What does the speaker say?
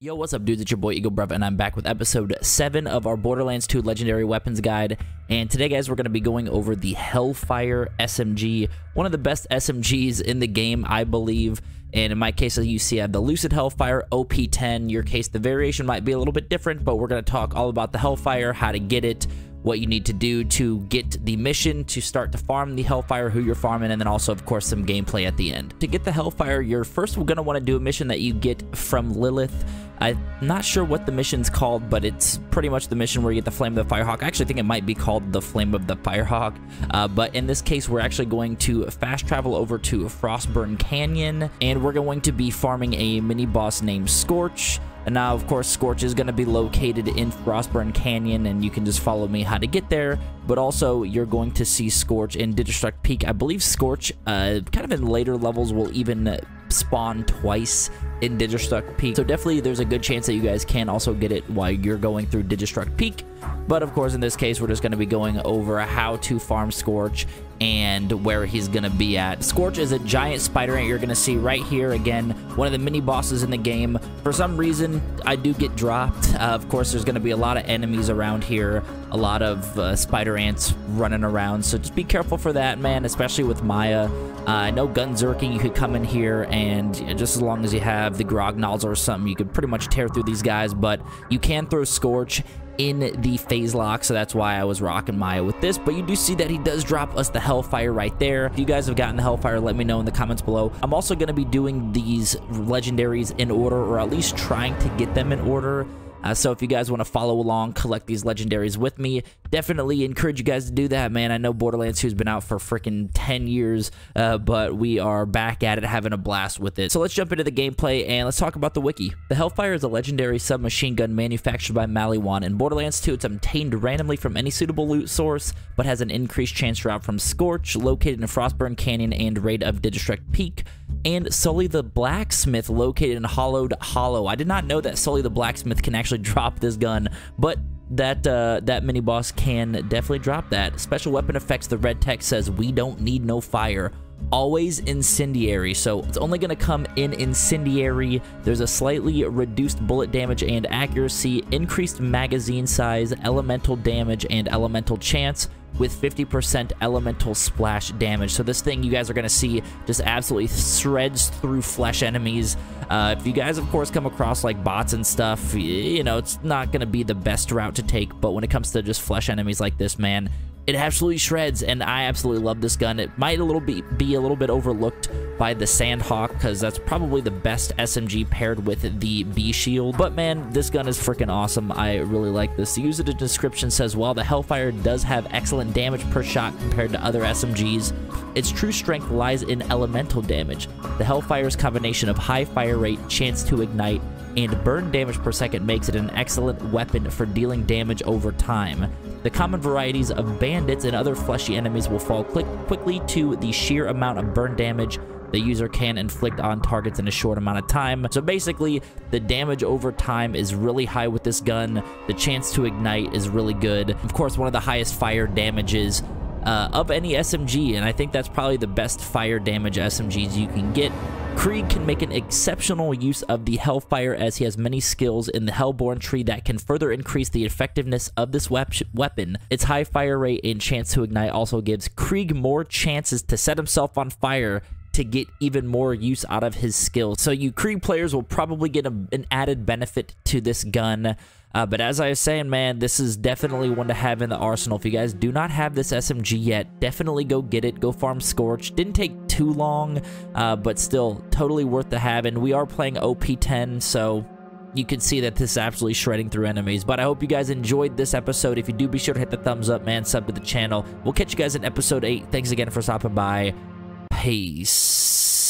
Yo, what's up, dudes? It's your boy Eagle Bruv, and I'm back with episode 7 of our Borderlands 2 Legendary Weapons Guide. And today, guys, we're going to be going over the Hellfire SMG, one of the best SMGs in the game, I believe. And in my case, as you see, I have the Lucid Hellfire OP10. In your case, the variation might be a little bit different, but we're going to talk all about the Hellfire, how to get it, what you need to do to get the mission to start to farm the Hellfire, who you're farming, and then also, of course, some gameplay at the end. To get the Hellfire, you're first going to want to do a mission that you get from Lilith. I'm not sure what the mission's called, but it's pretty much the mission where you get the Flame of the Firehawk. I actually think it might be called the Flame of the Firehawk, but in this case, we're actually going to fast travel over to Frostburn Canyon, and we're going to be farming a mini-boss named Scorch. And now, of course, Scorch is going to be located in Frostburn Canyon, and you can just follow me how to get there. But also, you're going to see Scorch in Digistruct Peak. I believe Scorch, kind of in later levels, will even spawn twice in Digistruct Peak. So definitely, there's a good chance that you guys can also get it while you're going through Digistruct Peak. But of course, in this case, we're just going to be going over how to farm Scorch and where he's going to be at. Scorch is a giant spider ant you're going to see right here. Again, one of the mini bosses in the game. For some reason, I do get dropped. Of course, there's going to be a lot of enemies around here, a lot of spider ants running around. So just be careful for that, man, especially with Maya. I know Gunzerking, you could come in here, and just as long as you have the Grognals or something, you could pretty much tear through these guys, but you can throw Scorch in the phase lock, so that's why I was rocking Maya with this. But you do see that he does drop us the Hellfire right there. If you guys have gotten the Hellfire, let me know in the comments below. I'm also going to be doing these legendaries in order, or at least trying to get them in order. So if you guys want to follow along, collect these legendaries with me, definitely encourage you guys to do that, man. I know Borderlands 2 has been out for freaking 10 years, but we are back at it, having a blast with it. So let's jump into the gameplay, and let's talk about the wiki. The Hellfire is a legendary submachine gun manufactured by Maliwan. In Borderlands 2, it's obtained randomly from any suitable loot source, but has an increased chance to drop from Scorch, located in Frostburn Canyon and Raid of Digistruct Peak, and Sully the Blacksmith, located in Hollowed Hollow. I did not know that Sully the Blacksmith can actually drop this gun, but that mini boss can definitely drop that. Special weapon effects, the red text says, "We don't need no fire." Always incendiary, so it's only going to come in incendiary. There's a slightly reduced bullet damage and accuracy, increased magazine size, elemental damage, and elemental chance, with 50% elemental splash damage. So this thing you guys are going to see just absolutely shreds through flesh enemies. If you guys, of course, come across like bots and stuff, you know, it's not going to be the best route to take. But when it comes to just flesh enemies like this, man, it absolutely shreds, and I absolutely love this gun. It might be a little bit overlooked by the Sandhawk, because that's probably the best SMG paired with the B-Shield. But man, this gun is freaking awesome. I really like this. The user description says, while the Hellfire does have excellent damage per shot compared to other SMGs, its true strength lies in elemental damage. The Hellfire's combination of high fire rate, chance to ignite, and burn damage per second makes it an excellent weapon for dealing damage over time. The common varieties of bandits and other fleshy enemies will fall quickly to the sheer amount of burn damage the user can inflict on targets in a short amount of time. So basically, the damage over time is really high with this gun. The chance to ignite is really good. Of course, one of the highest fire damages of any SMG, and I think that's probably the best fire damage SMGs you can get. Krieg can make an exceptional use of the Hellfire, as he has many skills in the Hellborn tree that can further increase the effectiveness of this weapon. Its high fire rate and chance to ignite also gives Krieg more chances to set himself on fire to get even more use out of his skills. So you Krieg players will probably get an added benefit to this gun. But as I was saying, man, this is definitely one to have in the arsenal. If you guys do not have this SMG yet, definitely go get it. Go farm Scorch. Didn't take too long, but still totally worth the have. And we are playing OP10, so you can see that this is absolutely shredding through enemies. But I hope you guys enjoyed this episode. If you do, be sure to hit the thumbs up, man. Sub to the channel. We'll catch you guys in episode 8. Thanks again for stopping by. Peace.